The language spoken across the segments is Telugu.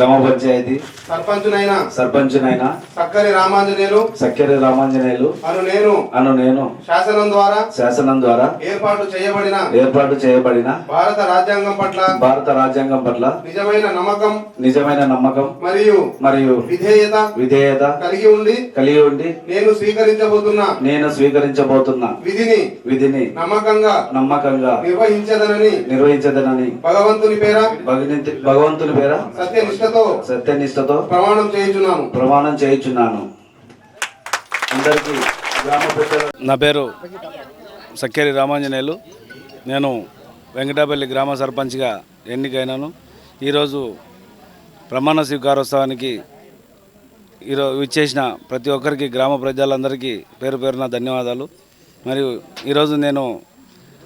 గ్రామ పంచాయతీ సర్పంచునైనా సక్కరి రామాంజనేయులు అను నేను శాసనం ద్వారా ఏర్పాటు చేయబడిన భారత రాజ్యాంగం పట్ల నిజమైన నమ్మకం మరియు విధేయత కలిగి ఉండి నేను స్వీకరించబోతున్న విధిని నమ్మకంగా నిర్వహించదనని భగవంతుని పేర సత్యనిష్టతో ప్రమాణం చేయుచున్నాను. అందరికీ గ్రామ పెద్దలు. నా పేరు సక్కరి రామాంజనేయులు. నేను వెంకటాపల్లి గ్రామ సర్పంచ్గా ఎన్నికైనాను. ఈరోజు ప్రమాణ స్వీకారోత్సవానికి ఇచ్చేసిన ప్రతి ఒక్కరికి గ్రామ ప్రజలందరికీ పేరు పేరున ధన్యవాదాలు. మరియు ఈరోజు నేను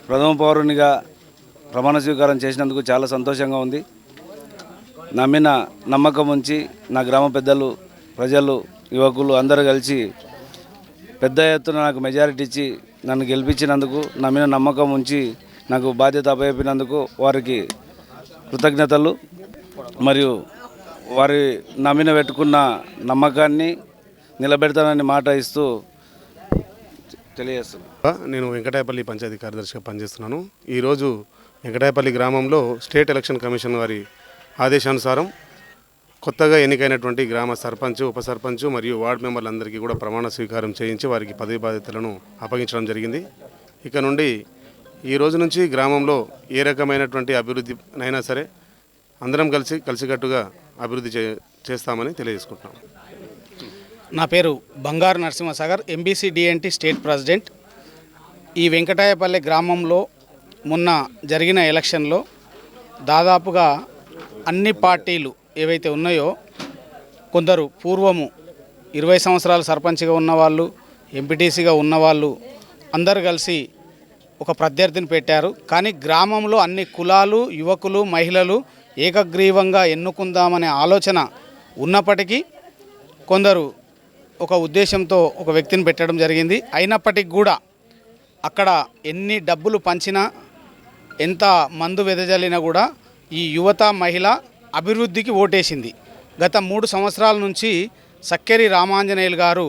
ప్రథమ పౌరునిగా ప్రమాణ స్వీకారం చేసినందుకు చాలా సంతోషంగా ఉంది. నా మీద నమ్మకం ఉంచి నా గ్రామ పెద్దలు, ప్రజలు, యువకులు అందరూ కలిసి పెద్ద ఎత్తున నాకు మెజారిటీ ఇచ్చి నన్ను గెలిపించినందుకు, నా మీద నమ్మకం ఉంచి నాకు బాధ్యత అప్పచెప్పినందుకు వారికి కృతజ్ఞతలు. మరియు వారి నా మీద పెట్టుకున్న నమ్మకాన్ని నిలబెడతానని మాట ఇస్తూ తెలియజేస్తున్నాను. నేను వెంకటాయపల్లి పంచాయతీ కార్యదర్శిగా పనిచేస్తున్నాను. ఈరోజు వెంకటాయపల్లి గ్రామంలో స్టేట్ ఎలక్షన్ కమిషన్ వారి ఆదేశానుసారం కొత్తగా ఎన్నికైనటువంటి గ్రామ సర్పంచ్, ఉప సర్పంచ్ మరియు వార్డు మెంబర్లందరికీ కూడా ప్రమాణ స్వీకారం చేయించి వారికి పదవి బాధ్యతలను అప్పగించడం జరిగింది. ఇక నుండి ఈ రోజు నుంచి గ్రామంలో ఏ రకమైనటువంటి అభివృద్ధి అయినా సరే అందరం కలిసికట్టుగా అభివృద్ధి చేస్తామని తెలియజేసుకుంటున్నాం. నా పేరు బంగారు Narasimhasagar, MBC DNT state president. ఈ వెంకటాయపల్లి గ్రామంలో మొన్న జరిగిన ఎలక్షన్లో దాదాపుగా అన్ని పార్టీలు ఏవైతే ఉన్నాయో, కొందరు పూర్వము 20 సంవత్సరాలు సర్పంచ్గా ఉన్నవాళ్ళు, ఎంపీటీసీగా ఉన్నవాళ్ళు అందరు కలిసి ఒక ప్రత్యర్థిని పెట్టారు. కానీ గ్రామంలో అన్ని కులాలు, యువకులు, మహిళలు ఏకగ్రీవంగా ఎన్నుకుందామనే ఆలోచన ఉన్నప్పటికీ కొందరు ఒక ఉద్దేశంతో ఒక వ్యక్తిని పెట్టడం జరిగింది. అయినప్పటికీ కూడా అక్కడ ఎన్ని డబ్బులు పంచినా, ఎంత మందు వెదజల్లినా కూడా ఈ యువత, మహిళ అభివృద్ధికి ఓటేసింది. గత 3 సంవత్సరాల నుంచి సక్కరి రామాంజనేయులు గారు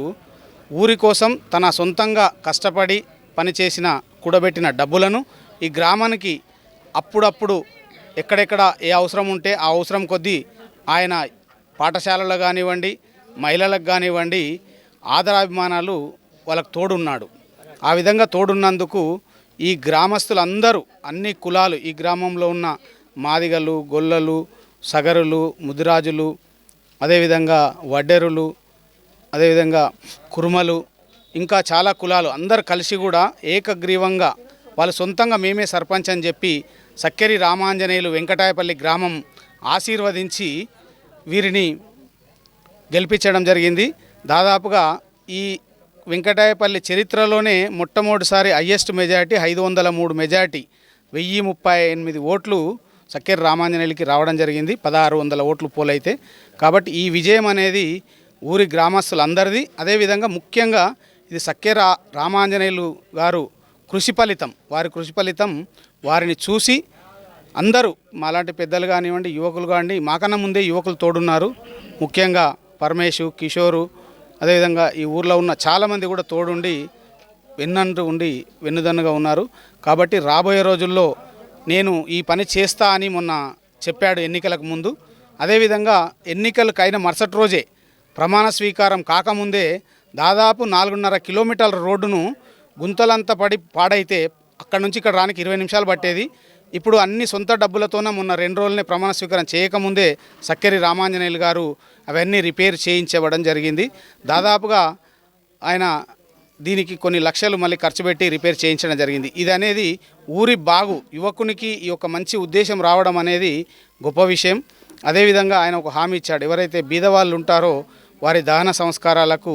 ఊరి కోసం తన సొంతంగా కష్టపడి పనిచేసిన కూడబెట్టిన డబ్బులను ఈ గ్రామానికి అప్పుడప్పుడు ఎక్కడెక్కడ ఏ అవసరం ఉంటే ఆ అవసరం కొద్దీ ఆయన పాఠశాలలో కానివ్వండి, మహిళలకు కానివ్వండి ఆదరాభిమానాలు వాళ్ళకు తోడున్నాడు. ఆ విధంగా తోడున్నందుకు ఈ గ్రామస్తులందరూ, అన్ని కులాలు, ఈ గ్రామంలో ఉన్న మాదిగలు, గొల్లలు, సగరులు, ముదిరాజులు, అదేవిధంగా వడ్డెరులు, అదేవిధంగా కురుమలు, ఇంకా చాలా కులాలు అందరు కలిసి కూడా ఏకగ్రీవంగా వాళ్ళు సొంతంగా మేమే సర్పంచ్ అని చెప్పి సక్కరి రామాంజనేయులు వెంకటాయపల్లి గ్రామం ఆశీర్వదించి వీరిని గెలిపించడం జరిగింది. దాదాపుగా ఈ వెంకటాయపల్లి చరిత్రలోనే మొట్టమొదటిసారి హైయెస్ట్ మెజారిటీ 503 మెజారిటీ, 1038 ఓట్లు సక్కరి రామాంజనేయులకి రావడం జరిగింది. 1600 ఓట్లు పోలైతే. కాబట్టి ఈ విజయం అనేది ఊరి గ్రామస్తులందరిది. అదేవిధంగా ముఖ్యంగా ఇది సక్కరి రామాంజనేయులు గారు కృషి ఫలితం. వారి కృషి ఫలితం వారిని చూసి అందరూ మాలాంటి పెద్దలు కానివ్వండి, యువకులు కానివ్వండి, మాకన్నా ముందే యువకులు తోడున్నారు. ముఖ్యంగా పరమేశు, కిషోరు, అదేవిధంగా ఈ ఊర్లో ఉన్న చాలామంది కూడా తోడుండి వెన్నుదన్నుగా ఉన్నారు. కాబట్టి రాబోయే రోజుల్లో నేను ఈ పని చేస్తా అని మొన్న చెప్పాడు ఎన్నికలకు ముందు. అదేవిధంగా ఎన్నికలకైన మరుసటి రోజే ప్రమాణ స్వీకారం కాకముందే దాదాపు 4.5 కిలోమీటర్ల రోడ్డును గుంతలంతా పాడైతే అక్కడ నుంచి ఇక్కడ రానికి 20 నిమిషాలు పట్టేది. ఇప్పుడు అన్ని సొంత డబ్బులతోనే మొన్న 2 రోజులనే ప్రమాణ స్వీకారం చేయకముందే సక్కరి రామాంజనేయులు గారు అవన్నీ రిపేర్ చేయించబడం జరిగింది. దాదాపుగా ఆయన దీనికి కొన్ని లక్షలు మళ్ళీ ఖర్చు పెట్టి రిపేర్ చేయించడం జరిగింది. ఇది అనేది ఊరి బాగు, యువకునికి ఈ యొక్క మంచి ఉద్దేశం రావడం అనేది గొప్ప విషయం. అదేవిధంగా ఆయన ఒక హామీ ఇచ్చాడు, ఎవరైతే బీదవాళ్ళు ఉంటారో వారి దహన సంస్కారాలకు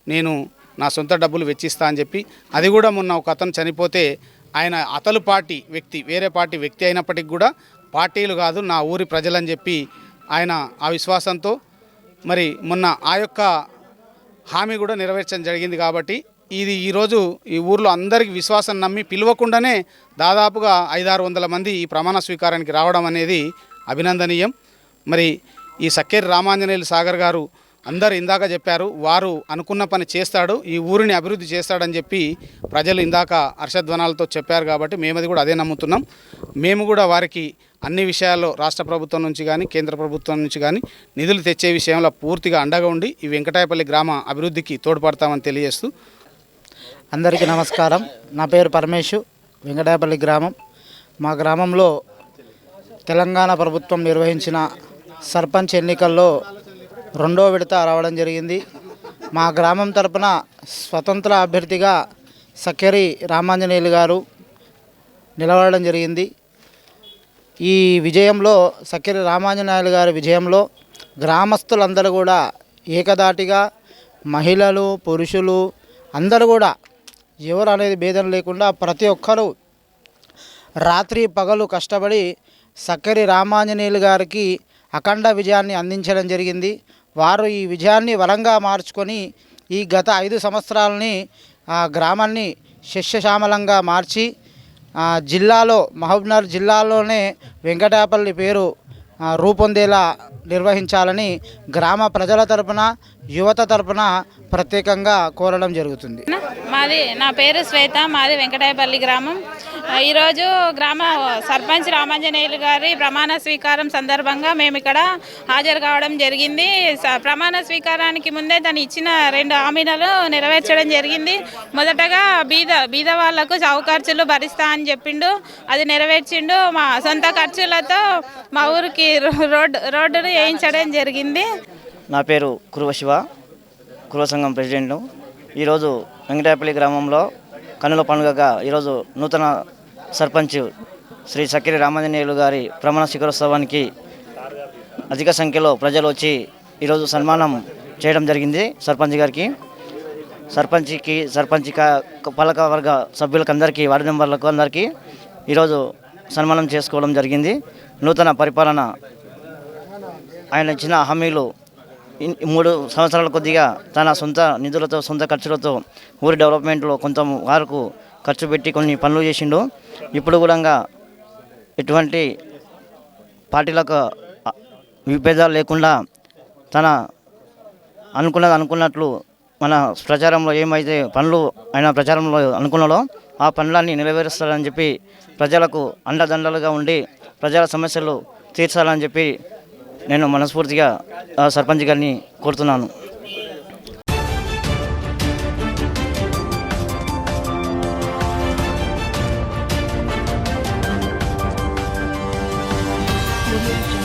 నేను నా సొంత డబ్బులు వెచ్చిస్తా అని చెప్పి. అది కూడా మొన్న ఒక అతను చనిపోతే ఆయన అతలు పార్టీ వ్యక్తి, వేరే పార్టీ వ్యక్తి అయినప్పటికీ కూడా పార్టీలు కాదు నా ఊరి ప్రజలని చెప్పి ఆయన ఆ విశ్వాసంతో మరి మొన్న ఆ యొక్క హామీ కూడా నెరవేర్చడం జరిగింది. కాబట్టి ఇది ఈరోజు ఈ ఊర్లో అందరికీ విశ్వాసం నమ్మి పిలవకుండానే దాదాపుగా 500-600 మంది ఈ ప్రమాణ స్వీకారానికి రావడం అనేది అభినందనీయం. మరి ఈ సక్కేరి రామాంజనేయులు సాగర్ గారు అందరు ఇందాక చెప్పారు, వారు అనుకున్న పని చేస్తాడు, ఈ ఊరిని అభివృద్ధి చేస్తాడని చెప్పి ప్రజలు ఇందాక హర్షధ్వనాలతో చెప్పారు. కాబట్టి మేమది కూడా అదే నమ్ముతున్నాం. మేము కూడా వారికి అన్ని విషయాల్లో రాష్ట్ర ప్రభుత్వం నుంచి కానీ కేంద్ర ప్రభుత్వం నుంచి కానీ నిధులు తెచ్చే విషయంలో పూర్తిగా అండగా ఉండి ఈ వెంకటాయపల్లి గ్రామ అభివృద్ధికి తోడ్పడతామని తెలియజేస్తూ అందరికీ నమస్కారం. నా పేరు పరమేశు, వెంకటాయపల్లి గ్రామం. మా గ్రామంలో తెలంగాణ ప్రభుత్వం నిర్వహించిన సర్పంచ్ ఎన్నికల్లో 2వ విడత రావడం జరిగింది. మా గ్రామం తరపున స్వతంత్ర అభ్యర్థిగా సక్కేరి రామాంజనేయులు గారు నిలబడడం జరిగింది. ఈ విజయంలో సక్కేరి రామాంజనేయులు గారి విజయంలో గ్రామస్తులందరూ కూడా ఏకదాటిగా మహిళలు పురుషులు అందరూ కూడా ఎవరు అనేది భేదం లేకుండా ప్రతి ఒక్కరూ రాత్రి పగలు కష్టపడి సక్కేరి రామాంజనేయులు గారికి అఖండ విజయాన్ని అందించడం జరిగింది. వారు ఈ విజయాన్ని వరంగా మార్చుకొని ఈ గత 5 సంవత్సరాలని గ్రామాన్ని శస్యశ్యామలంగా మార్చి జిల్లాలో మహబూబ్నగర్ జిల్లాలోనే వెంకటాయపల్లి పేరు రూపొందేలా నిర్వహించాలని గ్రామ ప్రజల తరపున యువత తరపున ప్రత్యేకంగా కోరడం జరుగుతుంది. నా పేరు శ్వేత, మాది వెంకటాయపల్లి గ్రామం. ఈరోజు గ్రామ సర్పంచ్ రామాంజనేయులు గారి ప్రమాణ స్వీకారం సందర్భంగా మేము ఇక్కడ హాజరు కావడం జరిగింది. ప్రమాణ స్వీకారానికి ముందే తను ఇచ్చిన 2 హామీలను నెరవేర్చడం జరిగింది. మొదటగా బీద వాళ్లకు చౌక ఖర్చులు భరిస్తా అని చెప్పిండు, అది నెరవేర్చిండు. మా సొంత ఖర్చులతో మా ఊరికి రోడ్డును వేయించడం జరిగింది. నా పేరు కురువ శివ, కురువ సంఘం ప్రెసిడెంట్. ఈరోజు వెంకటాయపల్లి గ్రామంలో కన్నుల పండుగగా ఈరోజు నూతన సర్పంచ్ శ్రీ సక్కేరి రామాంజనేయులు గారి ప్రమాణ స్వీకారోత్సవానికి అధిక సంఖ్యలో ప్రజలు వచ్చి ఈరోజు సన్మానం చేయడం జరిగింది. సర్పంచ్ గారికి, సర్పంచ్ పాలక వర్గ సభ్యులకు అందరికీ, వార్డు మెంబర్లకు అందరికీ ఈరోజు సన్మానం చేసుకోవడం జరిగింది. నూతన పరిపాలన, ఆయన ఇచ్చిన హామీలు 3 సంవత్సరాల కొద్దిగా తన సొంత నిధులతో సొంత ఖర్చులతో ఊరి డెవలప్మెంట్లో కొంత వరకు ఖర్చు పెట్టి కొన్ని పనులు చేసిండు. ఇప్పుడు కూడా ఎటువంటి పార్టీలకు విభేదాలు లేకుండా తన అనుకున్నట్లు మన ప్రచారంలో ఏమైతే పనులు ఆయన ప్రచారంలో అనుకున్నాడో ఆ పనులన్నీ నెరవేరుస్తారని చెప్పి ప్రజలకు అండదండలుగా ఉండి ప్రజల సమస్యలు తీర్చాలని చెప్పి నేను మనస్ఫూర్తిగా సర్పంచ్ గారిని కోరుతున్నాను. Audio